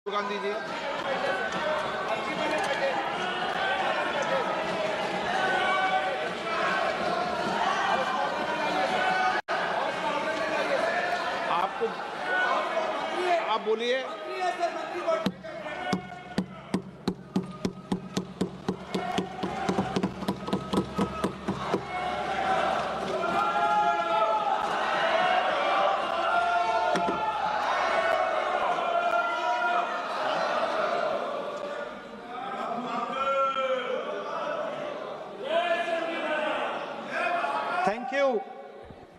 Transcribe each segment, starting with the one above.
गांधी जी। आपको आप बोलिए।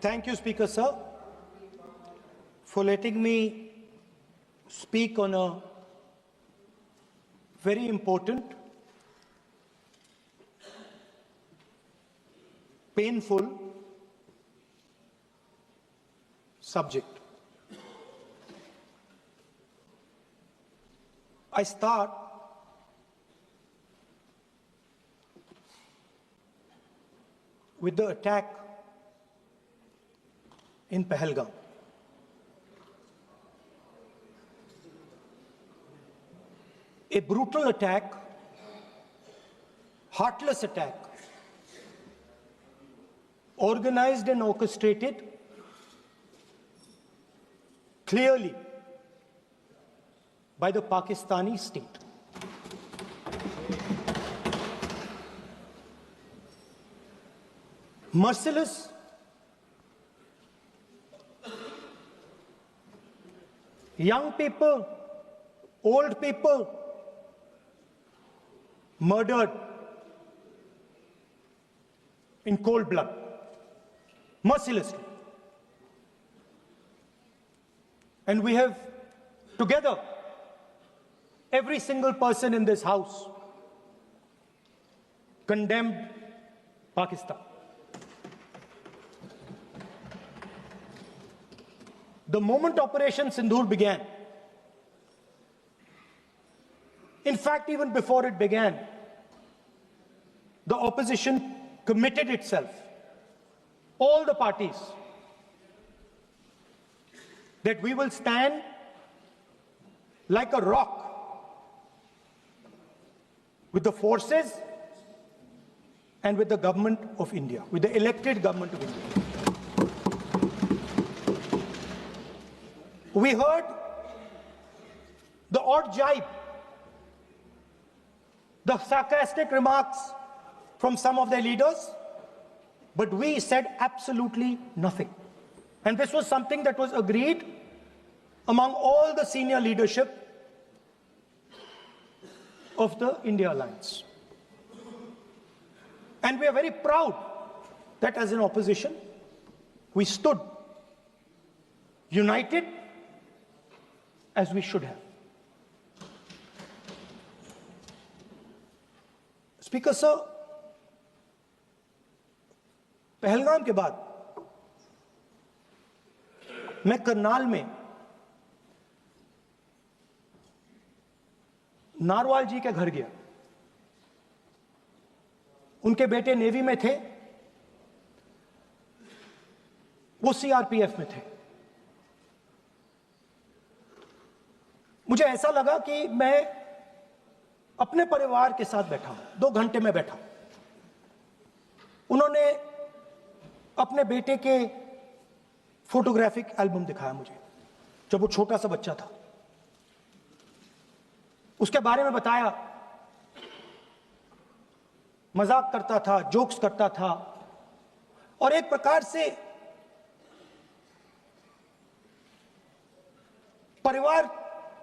Thank you, Speaker Sir, for letting me speak on a very important, painful subject. I start with the attack in Pahalgam. A brutal attack, heartless attack, organized and orchestrated clearly by the Pakistani state. Merciless, young people, old people murdered in cold blood, mercilessly. And we have together, every single person in this house, condemned Pakistan. The moment Operation Sindoor began, in fact, even before it began, the opposition committed itself, all the parties, that we will stand like a rock with the forces and with the government of India, with the elected government of India. We heard the odd jibe, the sarcastic remarks from some of their leaders, but we said absolutely nothing. And this was something that was agreed among all the senior leadership of the India Alliance. And we are very proud that as an opposition, we stood united as we should have. Speaker Sir, Pahalgam के बाद मैं करनाल में narwhal जी के घर गया। उनके बेटे navy में थे, वो सीआरपीएफ में थे। मुझे ऐसा लगा कि मैं अपने परिवार के साथ बैठा हूं। 2 घंटे में बैठा। उन्होंने अपने बेटे के फोटोग्राफिक एल्बम दिखाया मुझे, जब वो छोटा सा बच्चा था। उसके बारे में बताया, मजाक करता था, जोक्स करता था, और एक प्रकार से परिवार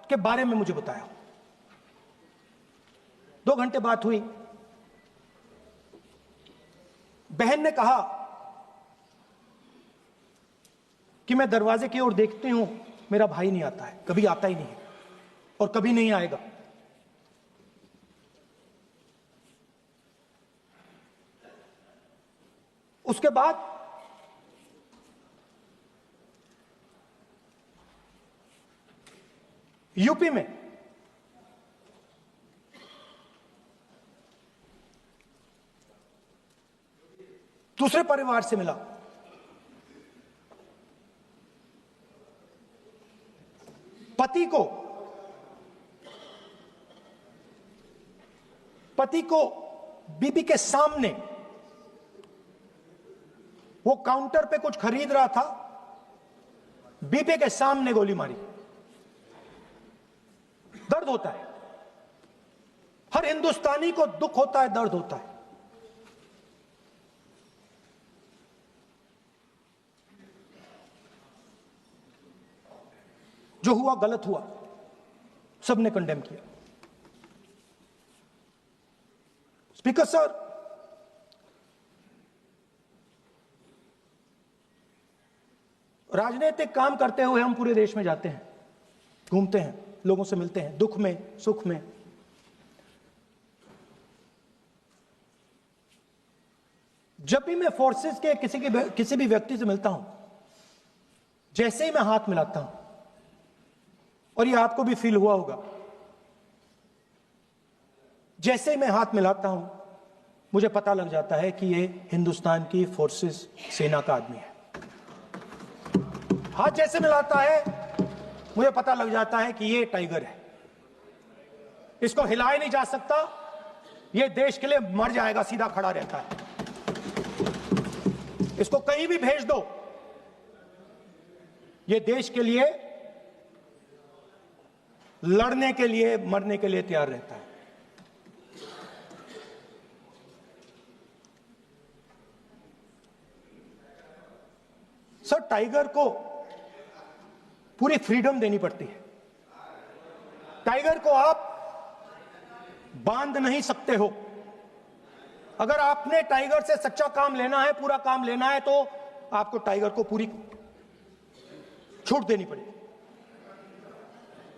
के बारे में मुझे बताया। 2 घंटे बात हुई। बहन ने कहा कि मैं दरवाजे की ओर देखती हूं, मेरा भाई नहीं आता है, कभी आता ही नहीं है और कभी नहीं आएगा। उसके बाद यूपी में दूसरे परिवार से मिला। पति को पति को बीबी के सामने, वो काउंटर पे कुछ खरीद रहा था, बीबी के सामने गोली मारी। दर्द होता है, हर हिंदुस्तानी को दुख होता है, दर्द होता है। जो हुआ गलत हुआ, सबने कंडेम किया। स्पीकर सर, राजनीतिक काम करते हुए हम पूरे देश में जाते हैं, घूमते हैं, लोगों से मिलते हैं, दुख में सुख में। जब भी मैं फोर्सेस के किसी भी व्यक्ति से मिलता हूं, जैसे ही मैं हाथ मिलाता हूं, और ये आपको भी फील हुआ होगा, जैसे ही मैं हाथ मिलाता हूं मुझे पता लग जाता है कि ये हिंदुस्तान की फोर्सेस सेना का आदमी है। हाथ जैसे मिलाता है मुझे पता लग जाता है कि ये टाइगर है, इसको हिलाया नहीं जा सकता, ये देश के लिए मर जाएगा, सीधा खड़ा रहता है। इसको कहीं भी भेज दो, ये देश के लिए लड़ने के लिए, मरने के लिए तैयार रहता है। सर, टाइगर को पूरी फ्रीडम देनी पड़ती है। टाइगर को आप बांध नहीं सकते हो। अगर आपने टाइगर से सच्चा काम लेना है, पूरा काम लेना है, तो आपको टाइगर को पूरी छूट देनी पड़ेगी।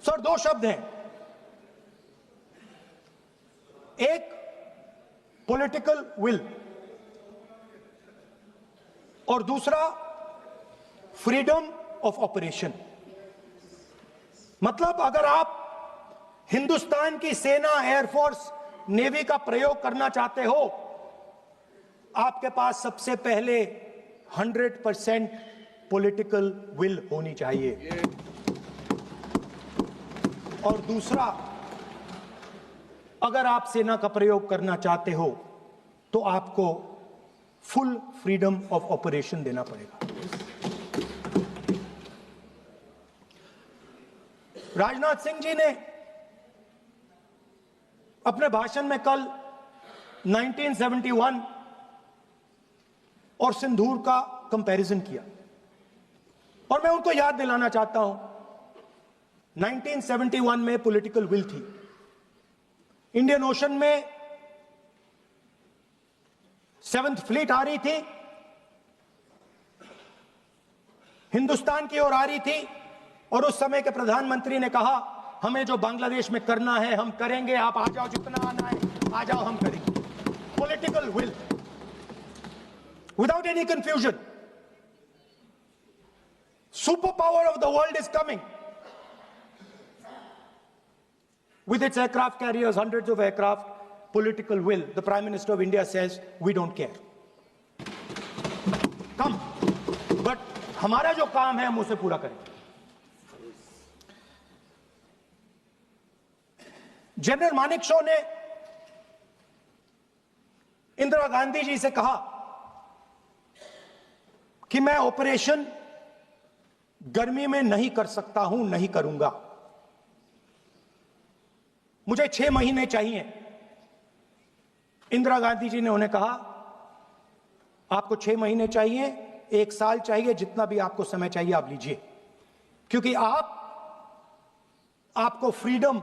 सर, दो शब्द हैं, एक पॉलिटिकल विल और दूसरा फ्रीडम ऑफ ऑपरेशन। मतलब अगर आप हिंदुस्तान की सेना, एयरफोर्स, नेवी का प्रयोग करना चाहते हो, आपके पास सबसे पहले 100% पॉलिटिकल विल होनी चाहिए, और दूसरा, अगर आप सेना का प्रयोग करना चाहते हो तो आपको फुल फ्रीडम ऑफ ऑपरेशन देना पड़ेगा। राजनाथ सिंह जी ने अपने भाषण में कल 1971 और सिंदूर का कंपैरिजन किया, और मैं उनको याद दिलाना चाहता हूं, 1971 में पॉलिटिकल विल थी। इंडियन ओशन में 7th फ्लीट आ रही थी, हिंदुस्तान की ओर आ रही थी, और उस समय के प्रधानमंत्री ने कहा, हमें जो बांग्लादेश में करना है हम करेंगे, आप आ जाओ, जितना आना है आ जाओ, हम करेंगे। Political will, without any confusion. Super power of the world is coming with its aircraft carriers, hundreds of aircraft, political will. The Prime Minister of India says, we don't care. Come. But हमारा जो काम है हम उसे पूरा करें। General Manekshaw ने इंदिरा गांधी जी से कहा कि मैं ऑपरेशन गर्मी में नहीं कर सकता हूं, नहीं करूंगा, मुझे 6 महीने चाहिए। इंदिरा गांधी जी ने उन्हें कहा, आपको 6 महीने चाहिए, 1 साल चाहिए, जितना भी आपको समय चाहिए आप लीजिए, क्योंकि आपको फ्रीडम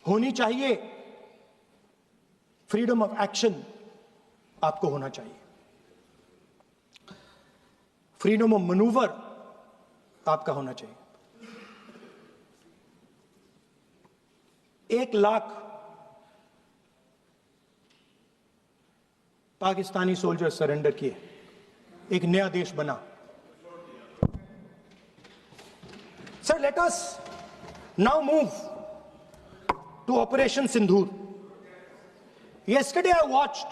होनी चाहिए, फ्रीडम ऑफ एक्शन आपको होना चाहिए, फ्रीडम ऑफ मैनूवर आपका होना चाहिए। 1 लाख पाकिस्तानी सोल्जर सरेंडर किए, एक नया देश बना। Sir, let us now move to operation Sindoor. yesterday I watched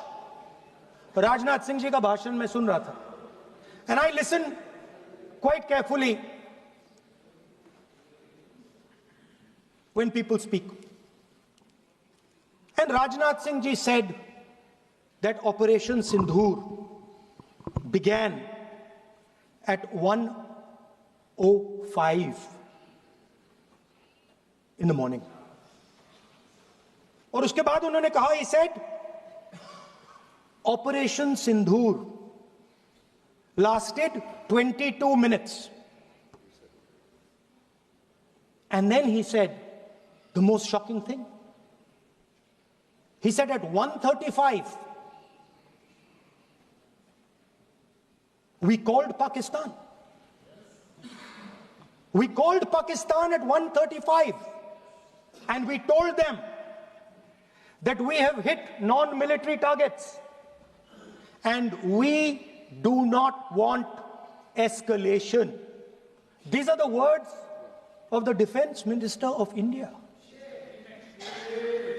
Rajnath Singh ji का भाषण में सुन रहा था, and I listened quite carefully when people speak. And Rajnath Singh ji said that Operation Sindhur began at 1:05 in the morning. और उसके बाद उन्होंने कहा, he said, Operation Sindhur lasted 22 minutes. And then he said the most shocking thing. He said at 1:35, we called Pakistan. We called Pakistan at 1:35 and we told them that we have hit non-military targets and we do not want escalation. These are the words of the Defense Minister of India.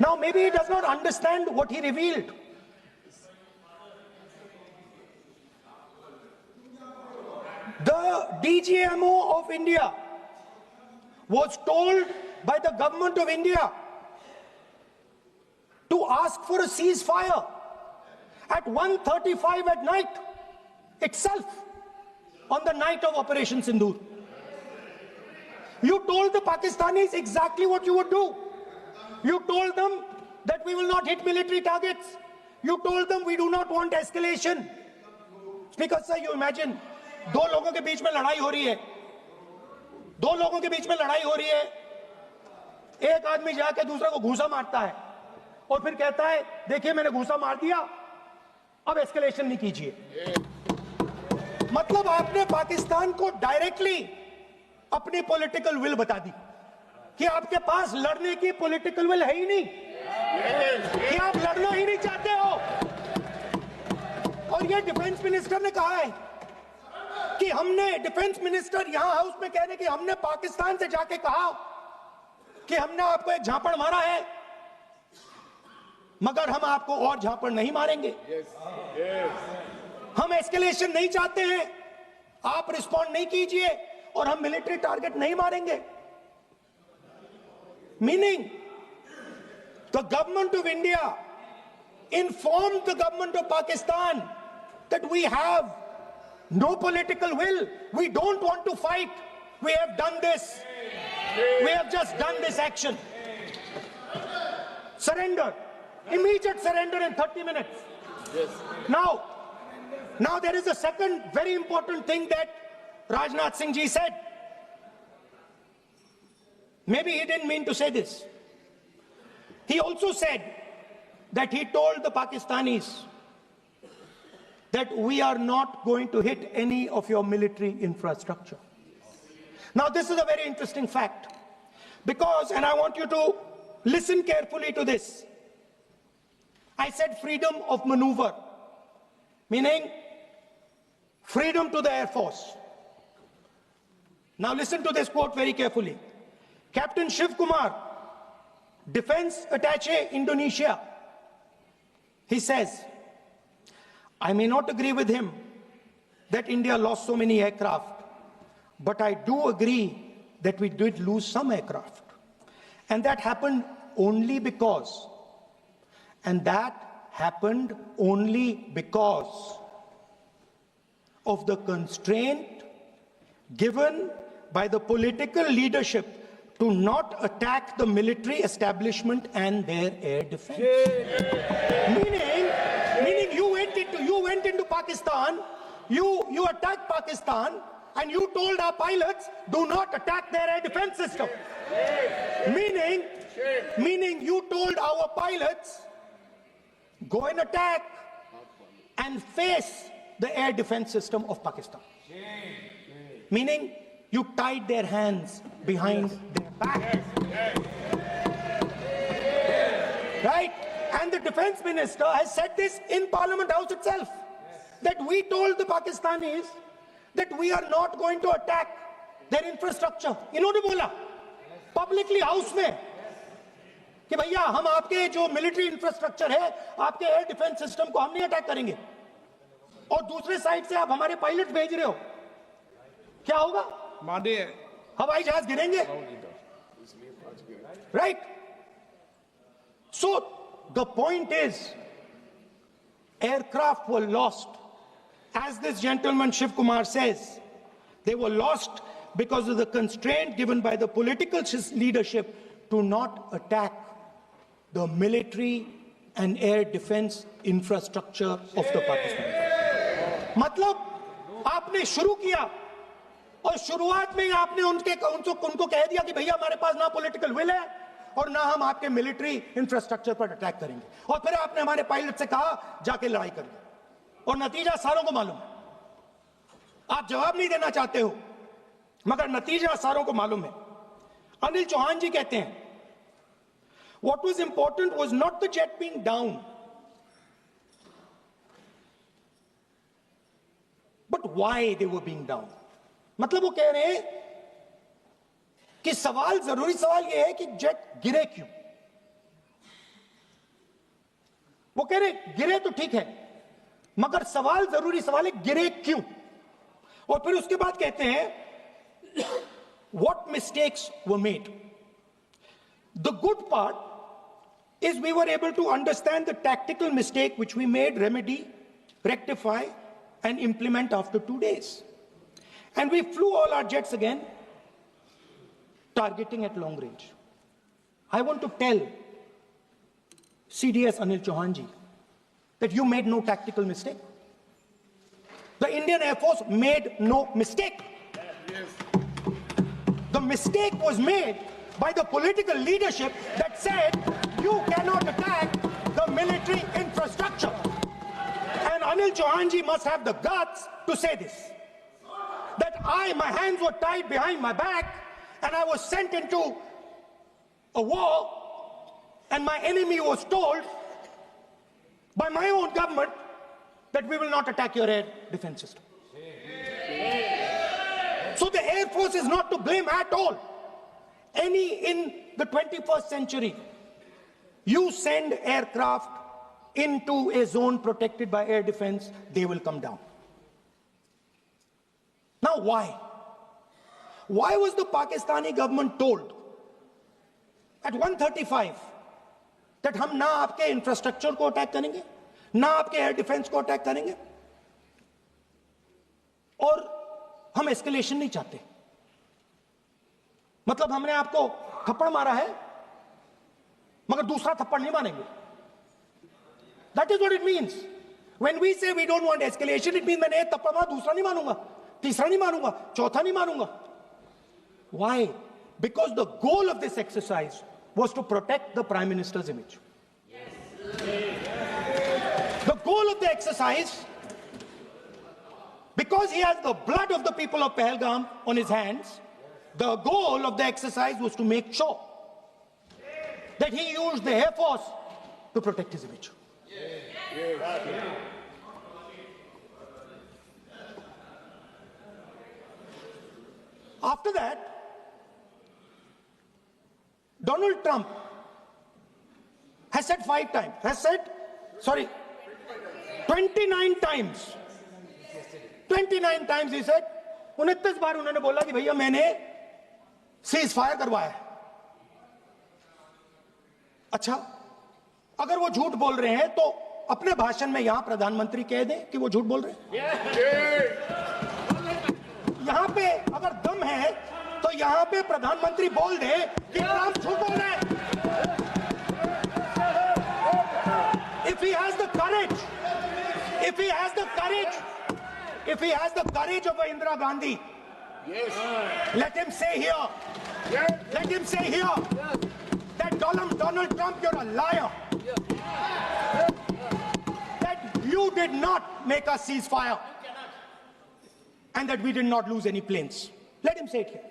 Now, maybe he does not understand what he revealed. The DGMO of India was told by the government of India to ask for a ceasefire at 1:35 at night itself, on the night of Operation Sindhur. You told the Pakistanis exactly what you would do. You told them that we will not hit military targets. You told them we do not want escalation. Speaker sir, you imagine, दो लोगों के बीच में लड़ाई हो रही है, दो लोगों के बीच में लड़ाई हो रही है, एक आदमी जाके दूसरे को घूंसा मारता है और फिर कहता है देखिए मैंने घूंसा मार दिया, अब एस्केलेशन नहीं कीजिए. मतलब आपने पाकिस्तान को डायरेक्टली अपनी पॉलिटिकल विल बता दी कि आपके पास लड़ने की पॉलिटिकल विल है ही नहीं, कि आप लड़ना ही नहीं चाहते हो. और ये डिफेंस मिनिस्टर ने कहा है कि हमने, डिफेंस मिनिस्टर यहां हाउस में कह रहे कि हमने पाकिस्तान से जाके कहा कि हमने आपको एक झापड़ मारा है मगर हम आपको और झापड़ नहीं मारेंगे. हम एस्केलेशन नहीं चाहते हैं, आप रिस्पॉन्ड नहीं कीजिए और हम मिलिट्री टारगेट नहीं मारेंगे. Meaning the government of India informed the government of Pakistan that we have no political will, we don't want to fight, we have done this, we have just done this action. Surrender, immediate surrender in 30 minutes. Yes. Now there is a second very important thing that Rajnath Singh ji said. Maybe he didn't mean to say this. He also said that he told the Pakistanis that we are not going to hit any of your military infrastructure. Now this is a very interesting fact because, and I want you to listen carefully to this. I said freedom of maneuver, meaning freedom to the Air Force. Now listen to this quote very carefully. Captain Shiv Kumar, Defense Attaché, Indonesia, he says, I may not agree with him that India lost so many aircraft, but I do agree that we did lose some aircraft. And that happened only because, of the constraint given by the political leadership to not attack the military establishment and their air defense. Meaning you went into Pakistan, you attacked Pakistan, and you told our pilots, do not attack their air defense system. Meaning you told our pilots, go and attack and face the air defense system of Pakistan. Meaning you tied their hands behind their back. Right? And the defense minister has said this in Parliament House itself, that we told the Pakistanis that we are not going to attack their infrastructure. इन्होंने बोला publicly house में कि भैया हम आपके जो military infrastructure है, आपके air defense system को हम नहीं अटैक करेंगे. और दूसरे साइड से आप हमारे पायलट भेज रहे हो, क्या होगा? मानिए हवाई जहाज गिरेंगे. Right? So The point is, aircraft were lost. As this gentleman Shiv Kumar says, they were lost because of the constraint given by the political leadership to not attack the military and air defense infrastructure of the Pakistan. मतलब आपने शुरू किया और शुरुआत में ही आपने उनको कह दिया कि भैया हमारे पास ना पॉलिटिकल विल है और ना हम आपके मिलिट्री इंफ्रास्ट्रक्चर पर अटैक करेंगे, और फिर आपने हमारे पायलट से कहा जाके लड़ाई करिए, और नतीजा सारों को मालूम है। आप जवाब नहीं देना चाहते हो, मगर नतीजा सारों को मालूम है। अनिल चौहान जी कहते हैं, what was important was not the jet being down, but why they were being down. मतलब वो कह रहे हैं कि जरूरी सवाल ये है कि जेट गिरे क्यों। वो कह रहे गिरे तो ठीक है, मगर जरूरी सवाल है गिरे क्यों। और फिर उसके बाद कहते हैं what mistakes were made. The good part is we were able to understand the tactical mistake which we made, remedy, rectify, and implement after 2 days. And we flew all our jets again, targeting at long range. I want to tell CDS Anil Chauhan ji that you made no tactical mistake. The Indian Air Force made no mistake. The mistake was made by the political leadership that said you cannot attack the military infrastructure. And Anil Chauhan ji must have the guts to say this. That my hands were tied behind my back and I was sent into a war, and my enemy was told by my own government that we will not attack your air defense system. So the Air Force is not to blame at all. In the 21st century, you send aircraft into a zone protected by air defense, they will come down. Now why? Why was the Pakistani government told at 1:35 that हम ना आपके infrastructure को attack करेंगे, ना आपके air defence को attack करेंगे, और हम एस्केलेशन नहीं चाहते? मतलब हमने आपको थप्पड़ मारा है मगर दूसरा थप्पड़ नहीं मारेंगे. That is what it means. When we say we don't want escalation, it means मैंने एक थप्पड़ मारा, दूसरा नहीं मारूंगा, तीसरा नहीं मारूंगा, चौथा नहीं मारूंगा. Why? Because the goal of this exercise was to protect the Prime Minister's image. The goal of the exercise, because he has the blood of the people of Pahalgam on his hands, the goal of the exercise was to make sure that he used the Air Force to protect his image. After that, Donald Trump has said 29 times. 29 times he said, 29 बार उन्होंने बोला कि भैया मैंने cease fire करवाया है. अच्छा, अगर वो झूठ बोल रहे हैं तो अपने भाषण में यहां प्रधानमंत्री कह दें कि वो झूठ बोल रहे हैं. यहां पे अगर दम है तो यहां पे प्रधानमंत्री बोल दे कि ट्रंप झूठ बोल रहे हैं. If he has the courage, if he has the courage of Indira Gandhi, let him say here, that Donald Trump, you're a liar. That you did not make a ceasefire and that we did not lose any planes. Let him say it here.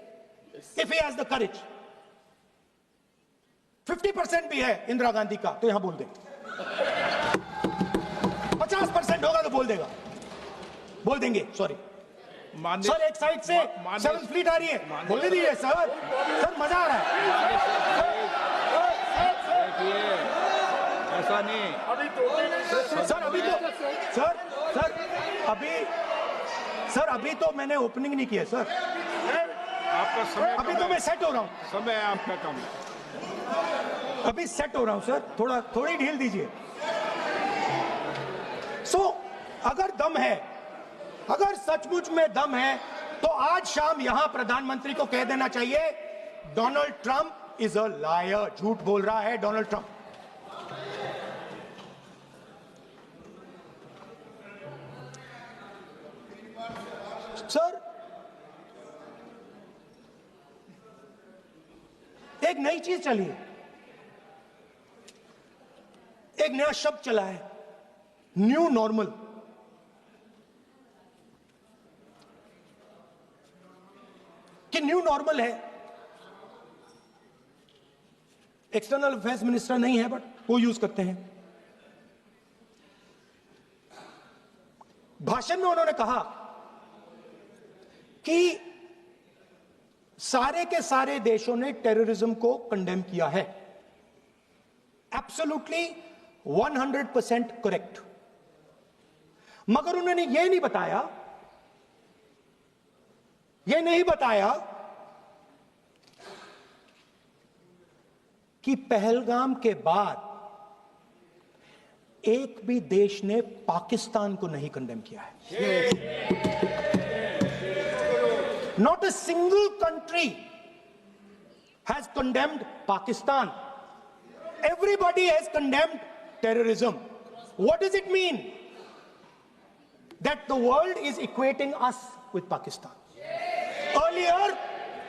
If he has the courage. 50% भी है इंदिरा गांधी का तो यहां बोल दे. 50% होगा तो बोल देगा, बोल देंगे. सॉरी सर, एक साइड से 7th फ्लीट आ रही है, बोल दीजिए सर. सर मजा आ रहा है. ऐसा नहीं सर, अभी तो मैंने ओपनिंग नहीं किया सर. आपका समय अभी तो मैं सेट हो रहा हूं. समय आपका कम है. अभी सेट हो रहा हूं सर, थोड़ी ढील दीजिए। अगर दम है, अगर सचमुच में दम है, तो आज शाम यहां प्रधानमंत्री को कह देना चाहिए, Donald Trump is a liar, झूठ बोल रहा है डोनाल्ड ट्रंप। सर, एक नई चीज चली है, एक नया शब्द चला है, न्यू नॉर्मल। कि न्यू नॉर्मल है, एक्सटर्नल अफेयर्स मिनिस्टर नहीं है बट वो यूज करते हैं। भाषण में उन्होंने कहा कि सारे के सारे देशों ने टेररिज्म को कंडेम किया है। Absolutely 100% correct. मगर उन्होंने यह नहीं बताया कि पहलगाम के बाद एक भी देश ने पाकिस्तान को नहीं कंडेम किया है। Not a single country has condemned Pakistan. Everybody has condemned terrorism. What does it mean? That the world is equating us with Pakistan. Earlier,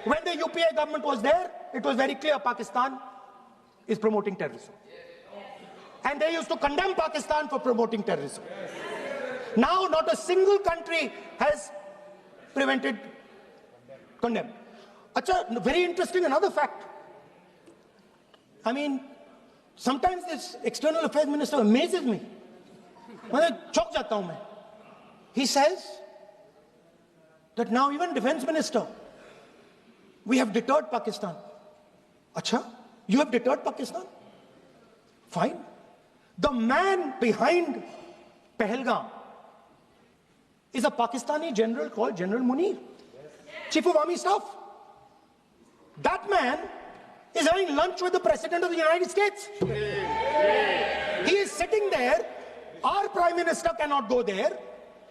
when the UPA government was there, it was very clear Pakistan is promoting terrorism. And they used to condemn Pakistan for promoting terrorism. Now, not a single country has condemned. Acha, very interesting, another fact. I mean, sometimes this external affairs minister amazes me. Chok jata hu main. He says that now even defense minister, we have deterred Pakistan. Acha, you have deterred Pakistan? Fine. The man behind Pahalgam is a Pakistani general called General Munir, Chief of Army Staff. That man is having lunch with the President of the United States. He is sitting there. Our Prime Minister cannot go there.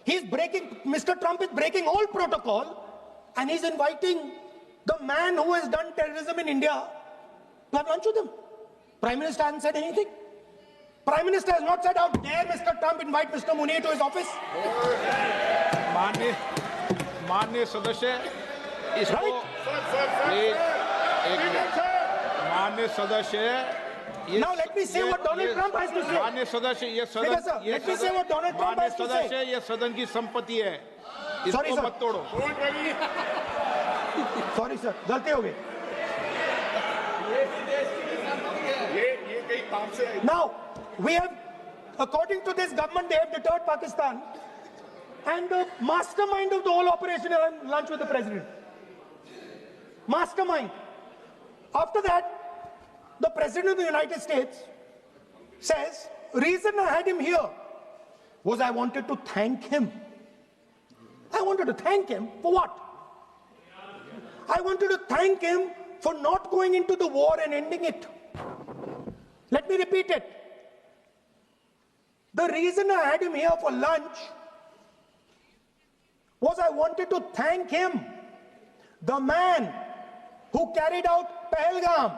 Mr. Trump is breaking all protocol, and he's inviting the man who has done terrorism in India to have lunch with him. Prime Minister hasn't said anything. Prime Minister has not said, how dare Mr. Trump invite Mr. Munir to his office? माननीय सदस्य, इसको माननीय सदस्य, now let me say what Donald Trump has to say. माननीय सदस्य, ये सदन, let me say what Donald Trump has to say. सदस्य, ये सदन की संपत्ति है, इसको मत तोड़ो। Sorry sir, गलती हो गई। Now we have, according to this government, they have deterred Pakistan, and the mastermind of the whole operation had lunch with the president. Mastermind. After that, the President of the United States says, reason I had him here was I wanted to thank him. I wanted to thank him for what? I wanted to thank him for not going into the war and ending it. Let me repeat it. The reason I had him here for lunch was I wanted to thank him, the man who carried out Pahalgam.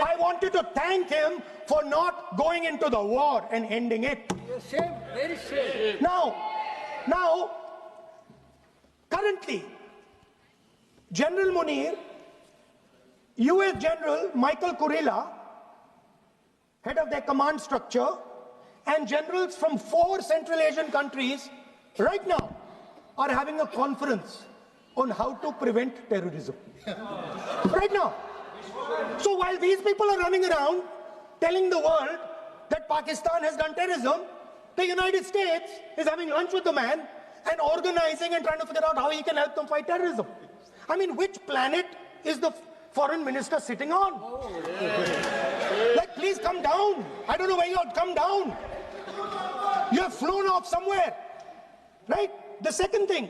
I wanted to thank him for not going into the war and ending it. Shame, very shame. Now, currently, General Munir, US General Michael Kurilla, head of their command structure, and generals from 4 Central Asian countries right now are having a conference on how to prevent terrorism. Right now. So while these people are running around telling the world that Pakistan has done terrorism, the United States is having lunch with the man and organizing and trying to figure out how he can help them fight terrorism. I mean, which planet is the foreign minister sitting on? Like, please come down. I don't know where you are. Come down. You have flown off somewhere. Right? The second thing,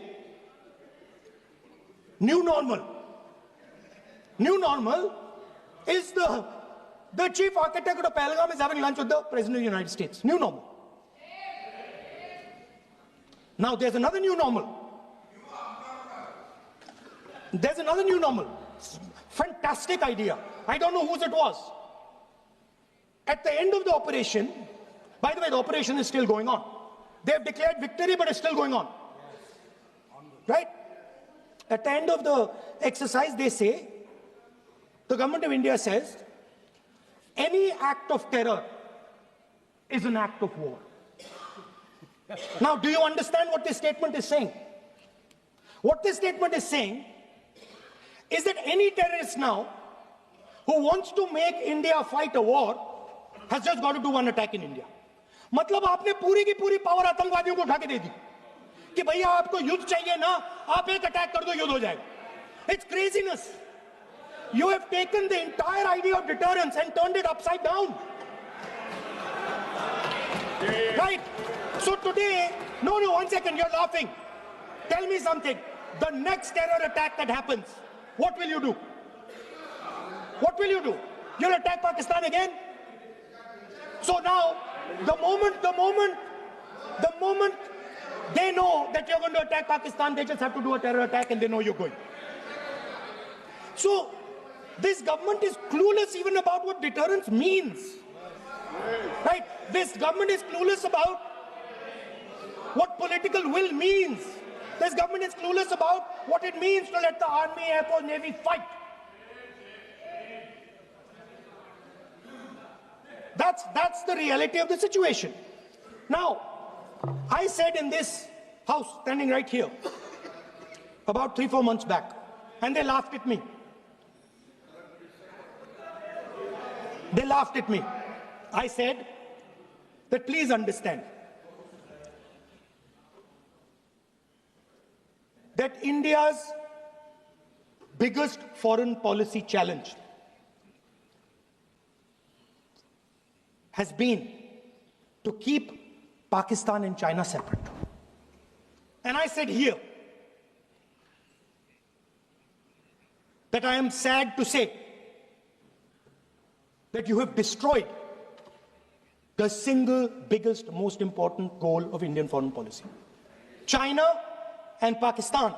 new normal. New normal is the The chief architect of Pahalgam is having lunch with the President of the United States. New normal. Now there's another new normal. There's another new normal. Fantastic idea. I don't know whose it was. At the end of the operation, by the way, the operation is still going on. They have declared victory, but it's still going on. Right? At the end of the exercise, they say, the government of India says, any act of terror is an act of war. Now, do you understand what this statement is saying? What this statement is saying is that any terrorist now who wants to make India fight a war has just got to do one attack in India. मतलब आपने पूरी की पूरी power आतंकवादियों को उठा के दे दी कि भैया आपको युद्ध चाहिए ना, आप एक अटैक कर दो, युद्ध हो जाएगा. It's craziness. You have taken the entire idea of deterrence and turned it upside down. Right? So today, no, 1 second, you're laughing. Tell me something. The next terror attack that happens, what will you do? What will you do? You'll attack Pakistan again? So now, the moment they know that you're going to attack Pakistan, they just have to do a terror attack and they know you're going. So, this government is clueless even about what deterrence means. Right? This government is clueless about what political will means. This government is clueless about what it means to let the Army, Air Force, Navy fight. That's the reality of the situation. Now, I said in this house, standing right here, about 3-4 months back, and they laughed at me. They laughed at me. I said that please understand that India's biggest foreign policy challenge has been to keep Pakistan and China separate. And I said here that I am sad to say that you have destroyed the single biggest, most important goal of Indian foreign policy. China and Pakistan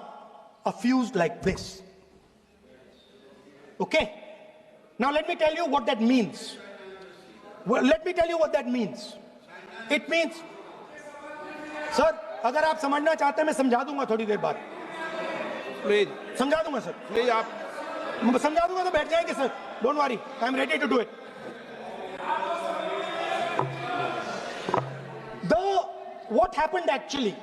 are fused like this. Okay? Now let me tell you what that means. Well, let me tell you what that means. It means, sir, अगर आप समझना चाहते हैं मैं समझा दूंगा थोड़ी देर बाद. प्लीज समझा दूंगा सर. प्लीज आप समझा दूंगा तो बैठ जाएंगे sir. Don't worry, I'm ready to do it. What happened actually,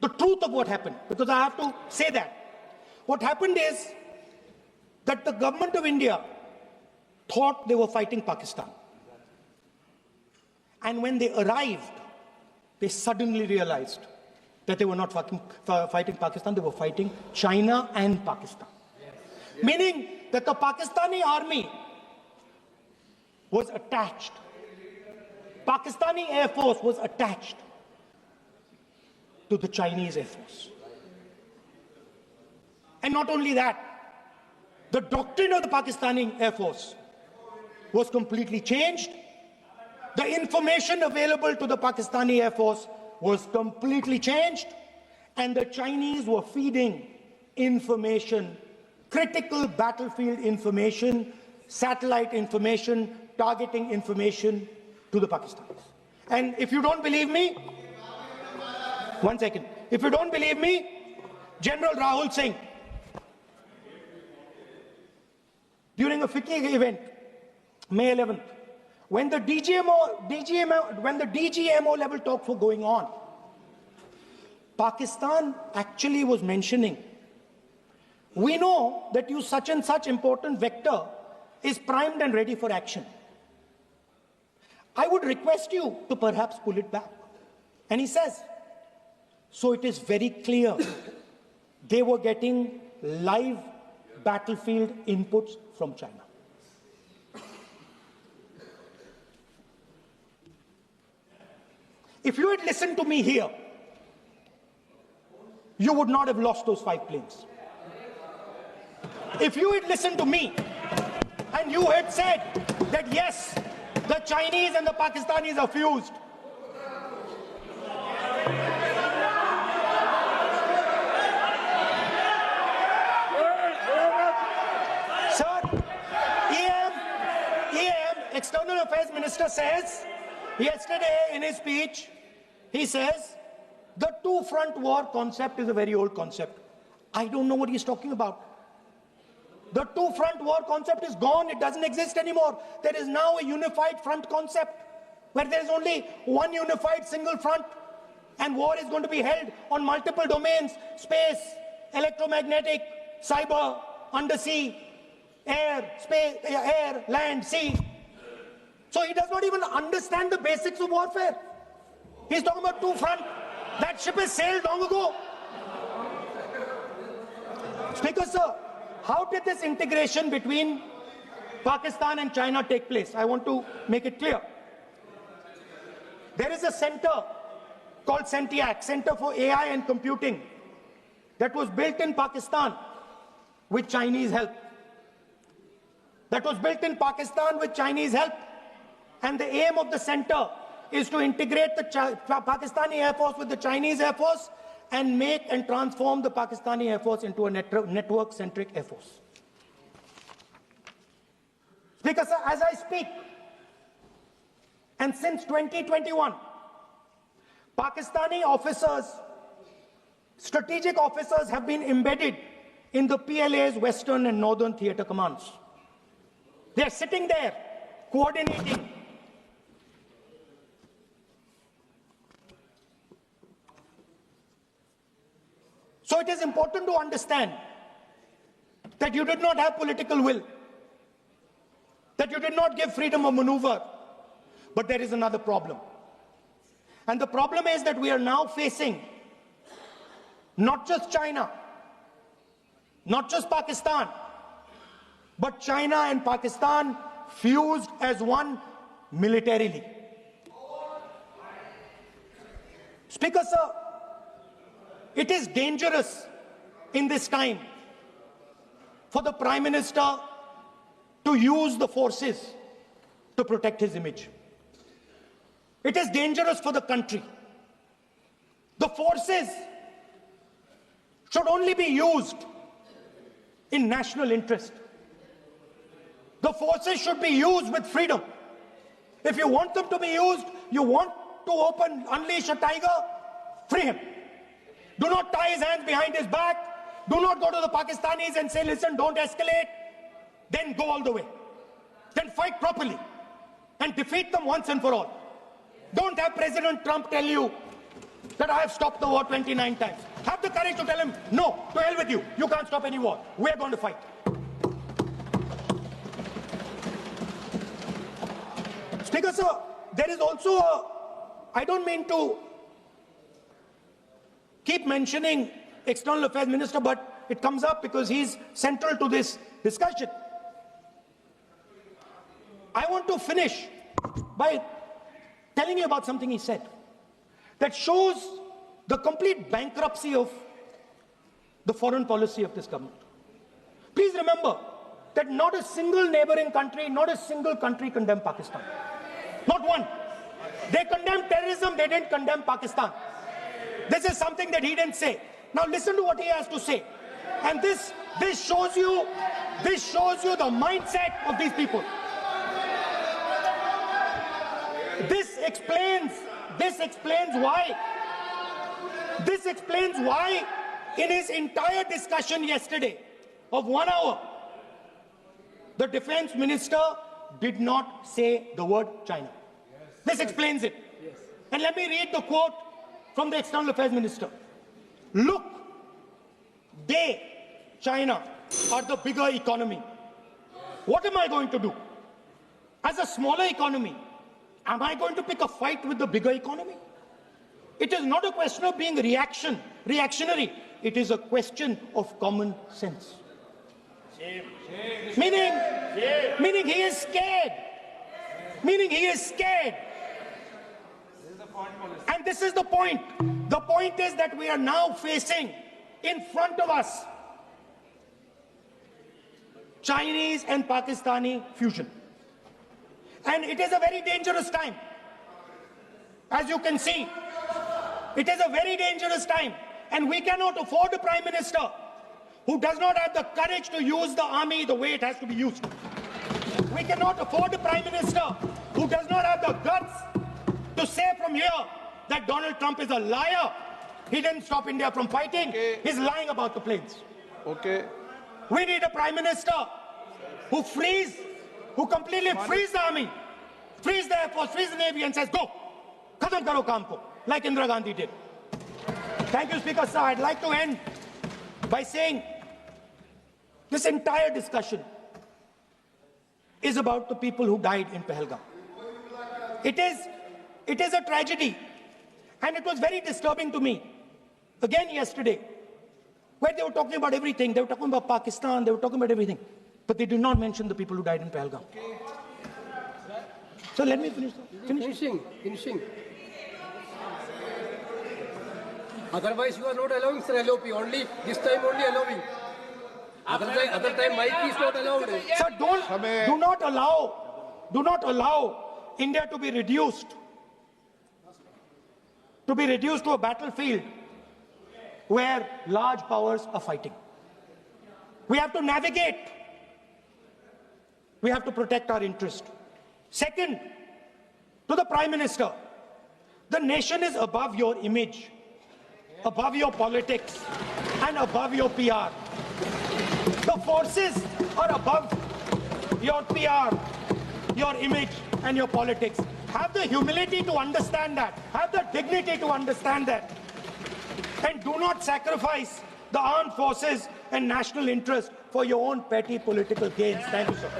the truth of what happened, because I have to say that. What happened is that the government of India thought they were fighting Pakistan. And when they arrived, they suddenly realized that they were not fighting Pakistan, they were fighting China and Pakistan. Meaning that the Pakistani army was attached. Pakistani Air Force was attached to the Chinese Air Force. And not only that, the doctrine of the Pakistani Air Force was completely changed. The information available to the Pakistani Air Force was completely changed. And the Chinese were feeding information, critical battlefield information, satellite information, targeting information to the Pakistanis. And if you don't believe me, 1 second. If you don't believe me, General Rahul Singh, during a FICCI event, May 11th, when the DGMO level talks were going on, Pakistan actually was mentioning, we know that you such and such important vector is primed and ready for action. I would request you to perhaps pull it back. And he says, so it is very clear they were getting live battlefield inputs from China. If you had listened to me here, you would not have lost those 5 planes. If you had listened to me, and And you had said that yes, the Chinese and the Pakistanis are fused. Sir, External Affairs Minister says, yesterday in his speech, he says, the two-front war concept is a very old concept. I don't know what he's talking about. The two-front war concept is gone. It doesn't exist anymore. There is now a unified front concept where there is only one unified single front, and war is going to be held on multiple domains: space, electromagnetic, cyber, undersea, air, space, air, land, sea. So he does not even understand the basics of warfare. He's talking about two front. That ship has sailed long ago. Speaker, sir, how did this integration between Pakistan and China take place? I want to make it clear. There is a center called CENTIAC, Center for AI and Computing, that was built in Pakistan with Chinese help. And the aim of the center is to integrate the Pakistani Air Force with the Chinese Air Force and make and transform the Pakistani Air Force into a network-centric Air Force. Speaker, sir, as I speak, and since 2021, Pakistani officers, strategic officers, have been embedded in the PLA's Western and Northern Theatre Commands. They are sitting there, coordinating. So it is important to understand that you did not have political will, that you did not give freedom of maneuver. But there is another problem. And the problem is that we are now facing not just China, not just Pakistan, but China and Pakistan fused as one militarily. Speaker, sir, it is dangerous in this time for the Prime Minister to use the forces to protect his image. It is dangerous for the country. The forces should only be used in national interest. The forces should be used with freedom. If you want them to be used, you want to unleash a tiger, free him. Do not tie his hands behind his back. Do not go to the Pakistanis and say, listen, don't escalate. Then go all the way. Then fight properly and defeat them once and for all. Don't have President Trump tell you that I have stopped the war 29 times. Have the courage to tell him, no, to hell with you. You can't stop any war. We're going to fight. Speaker, sir, there is also I don't mean to keep mentioning External Affairs Minister, but it comes up because he's central to this discussion. I want to finish by telling you about something he said that shows the complete bankruptcy of the foreign policy of this government. Please remember that not a single neighboring country, not a single country condemned Pakistan. Not one. They condemned terrorism, they didn't condemn Pakistan. This is something that he didn't say. Now listen to what he has to say. And this shows you the mindset of these people. This explains why in his entire discussion yesterday of 1 hour, the defense minister did not say the word China. This explains it. And let me read the quote from the External Affairs Minister. Look, China, are the bigger economy. What am I going to do? As a smaller economy, am I going to pick a fight with the bigger economy? It is not a question of being reactionary. It is a question of common sense. Meaning he is scared. And this is the point. The point is that we are now facing in front of us Chinese and Pakistani fusion. And it is a very dangerous time. As you can see, it is a very dangerous time. And we cannot afford a Prime Minister who does not have the courage to use the army the way it has to be used. We cannot afford a Prime Minister who does not have the guts to say from here that Donald Trump is a liar. He didn't stop India from fighting. Okay. He's lying about the planes. Okay. We need a Prime Minister who completely frees the army, frees the Air Force, frees the Navy and says, go, khatam karo kaam ko, like Indira Gandhi did. Thank you, Speaker, sir. I'd like to end by saying this entire discussion is about the people who died in Pahalgam. It is a tragedy, and it was very disturbing to me, again yesterday, where they were talking about everything. They were talking about Pakistan, they were talking about everything, but they did not mention the people who died in Pahalgam. So let me finish. Finishing. Otherwise, you are not allowing, sir, LOP. Only this time, only allowing. Other time, mic is not allowed. Sir, do not allow India to be reduced to a battlefield where large powers are fighting. We have to navigate. We have to protect our interest. Second, to the Prime Minister, the nation is above your image, above your politics, and above your PR. The forces are above your PR, your image, and your politics. Have the humility to understand that. Have the dignity to understand that. And do not sacrifice the armed forces and national interest for your own petty political gains. Thank you, sir.